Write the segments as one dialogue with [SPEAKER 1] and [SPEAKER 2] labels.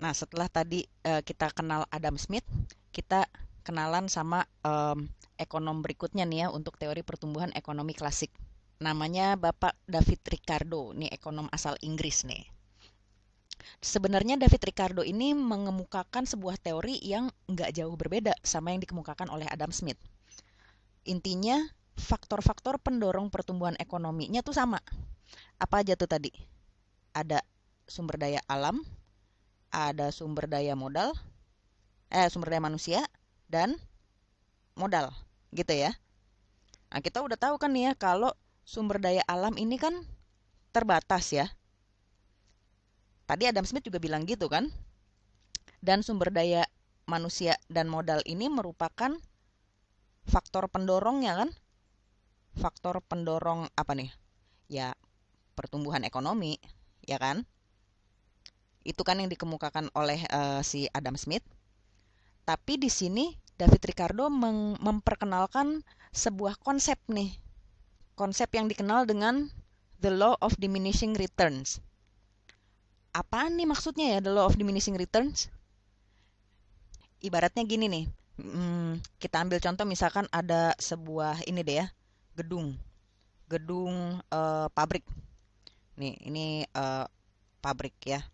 [SPEAKER 1] Nah, setelah tadi kita kenal Adam Smith, kita kenalan sama ekonom berikutnya nih ya untuk teori pertumbuhan ekonomi klasik. Namanya Bapak David Ricardo, nih ekonom asal Inggris nih. Sebenarnya David Ricardo ini mengemukakan sebuah teori yang nggak jauh berbeda sama yang dikemukakan oleh Adam Smith. Intinya, faktor-faktor pendorong pertumbuhan ekonominya tuh sama. Apa aja tuh tadi? Ada sumber daya alam, ada sumber daya manusia, dan modal, gitu ya. Nah, kita udah tahu kan nih ya, kalau sumber daya alam ini kan terbatas ya. Tadi Adam Smith juga bilang gitu kan. Dan sumber daya manusia dan modal ini merupakan faktor pendorongnya kan. Faktor pendorong apa nih? Ya, pertumbuhan ekonomi, ya kan? Itu kan yang dikemukakan oleh si Adam Smith. Tapi di sini David Ricardo memperkenalkan sebuah konsep nih. Konsep yang dikenal dengan the law of diminishing returns. Apaan nih maksudnya ya, the law of diminishing returns? Ibaratnya gini nih. Kita ambil contoh misalkan ada sebuah ini deh ya, gedung. Gedung pabrik. Nih, ini pabrik ya.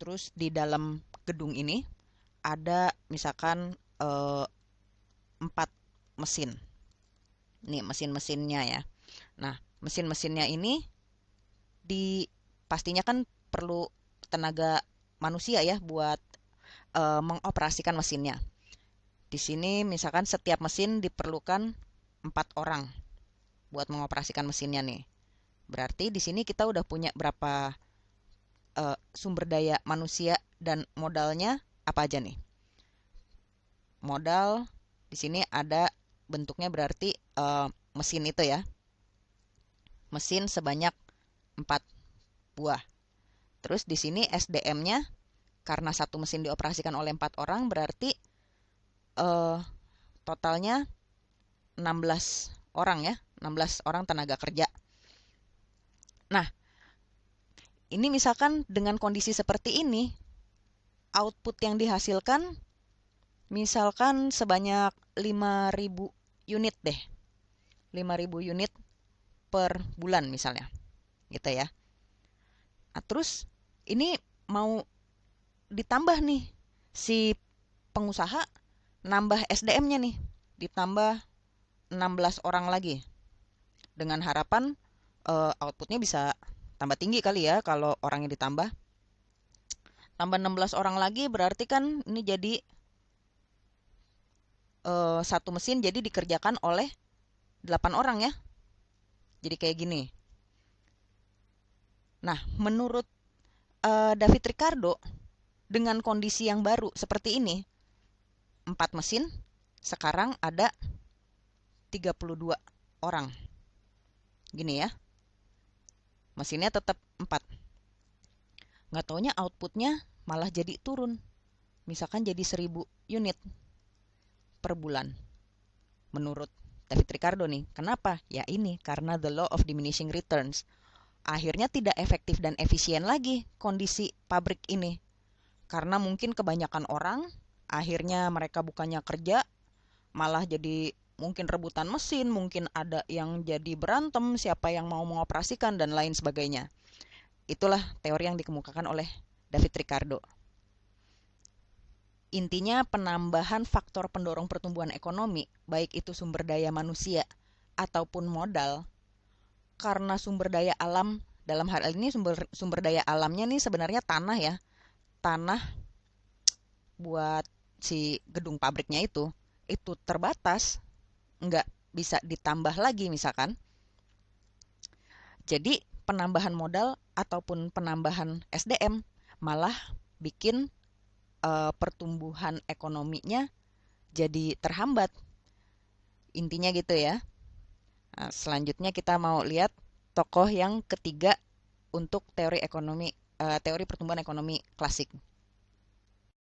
[SPEAKER 1] Terus di dalam gedung ini ada misalkan 4 mesin. Nih mesin-mesinnya ya. Nah, mesin-mesinnya ini pastinya kan perlu tenaga manusia ya buat mengoperasikan mesinnya. Di sini misalkan setiap mesin diperlukan 4 orang buat mengoperasikan mesinnya nih. Berarti di sini kita udah punya berapa sumber daya manusia dan modalnya apa aja nih? Modal di sini ada bentuknya berarti mesin itu ya. Mesin sebanyak 4 buah. Terus di sini SDM-nya karena satu mesin dioperasikan oleh 4 orang berarti eh, totalnya 16 orang ya, 16 orang tenaga kerja. Nah, ini misalkan dengan kondisi seperti ini, output yang dihasilkan misalkan sebanyak 5.000 unit deh. 5.000 unit per bulan misalnya. Gitu ya. Nah, terus ini mau ditambah nih si pengusaha nambah SDM-nya nih, ditambah 16 orang lagi dengan harapan outputnya bisa tambah tinggi kali ya kalau orangnya ditambah. Tambah 16 orang lagi berarti kan ini jadi satu mesin jadi dikerjakan oleh 8 orang ya. Jadi kayak gini. Nah, menurut David Ricardo dengan kondisi yang baru seperti ini, 4 mesin sekarang ada 32 orang. Gini ya. Mesinnya tetap 4. Nggak taunya outputnya malah jadi turun. Misalkan jadi 1.000 unit per bulan. Menurut David Ricardo nih. Kenapa? Ya ini, karena the law of diminishing returns. Akhirnya tidak efektif dan efisien lagi kondisi pabrik ini. Karena mungkin kebanyakan orang, akhirnya mereka bukannya kerja, malah jadi mungkin rebutan mesin, mungkin ada yang jadi berantem, siapa yang mau mengoperasikan, dan lain sebagainya. Itulah teori yang dikemukakan oleh David Ricardo. Intinya penambahan faktor pendorong pertumbuhan ekonomi, baik itu sumber daya manusia ataupun modal, karena sumber daya alam, dalam hal ini sumber daya alamnya nih sebenarnya tanah ya. Tanah buat si gedung pabriknya itu terbatas, nggak bisa ditambah lagi misalkan. Jadi penambahan modal ataupun penambahan SDM malah bikin pertumbuhan ekonominya jadi terhambat. Intinya gitu ya. Nah, selanjutnya kita mau lihat tokoh yang ketiga untuk teori pertumbuhan ekonomi klasik.